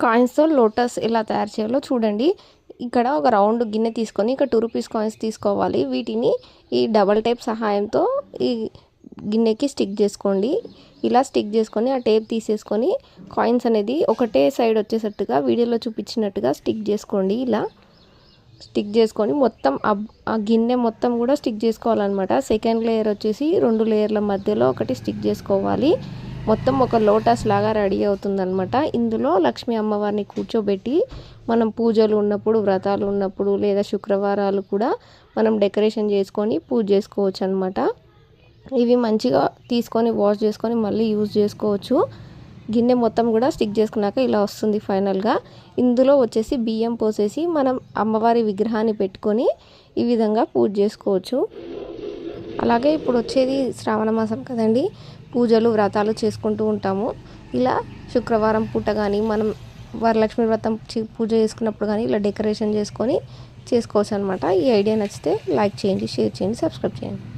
కాయిన్స్తో lotus ఎలా తయారు చేయాలో చూడండి. ఇక్కడ ఒక రౌండ్ గిన్నె తీసుకొని ఇక్కడ 2 రూపీస్ కాయిన్స్ తీసుకోవాలి. వీటిని ఈ డబల్ టేప్ సహాయంతో ఈ గిన్నెకి స్టిక్ చేసుకోండి. ఇలా స్టిక్ చేసుకొని ఆ టేప్ తీసేసుకొని కాయిన్స్ అనేది ఒకటే సైడ్ వచ్చేటట్టుగా వీడియోలో చూపించినట్టుగా స్టిక్ చేసుకోండి. ఇలా స్టిక్ చేసుకొని మొత్తం ఆ గిన్నె మొత్తం కూడా స్టిక్ చేసుకోవాలన్నమాట. సెకండ్ లేయర్ వచ్చేసి 2 లేయర్ల మధ్యలో ఒకటి స్టిక్ చేసుకోవాలి. మొత్తం ఒక లోటస్ లాగా రెడీ అవుతుందన్నమాట. ఇందులో లక్ష్మీ అమ్మవారిని కూర్చోబెట్టి మనం పూజలు ఉన్నప్పుడు, వ్రతాలు ఉన్నప్పుడు లేదా శుక్రవారాలు కూడా మనం డెకరేషన్ చేసుకొని పూజ చేసుకోవచ్చు అన్నమాట. ఇవి మంచిగా తీసుకొని వాష్ చేసుకొని మళ్ళీ యూజ్ చేసుకోవచ్చు. గిన్నె మొత్తం కూడా స్టిక్ చేసుకున్నాక ఇలా వస్తుంది ఫైనల్గా. ఇందులో వచ్చేసి బియ్యం పోసేసి మనం అమ్మవారి విగ్రహాన్ని పెట్టుకొని ఈ విధంగా పూజ చేసుకోవచ్చు. అలాగే ఇప్పుడు వచ్చేది శ్రావణ మాసం కదండి, పూజలు వ్రతాలు చేసుకుంటూ ఉంటాము. ఇలా శుక్రవారం పూట కానీ మనం వరలక్ష్మి వ్రతం పూజ చేసుకున్నప్పుడు కానీ ఇలా డెకరేషన్ చేసుకొని చేసుకోవచ్చు అనమాట. ఈ ఐడియా నచ్చితే లైక్ చేయండి, షేర్ చేయండి, సబ్స్క్రైబ్ చేయండి.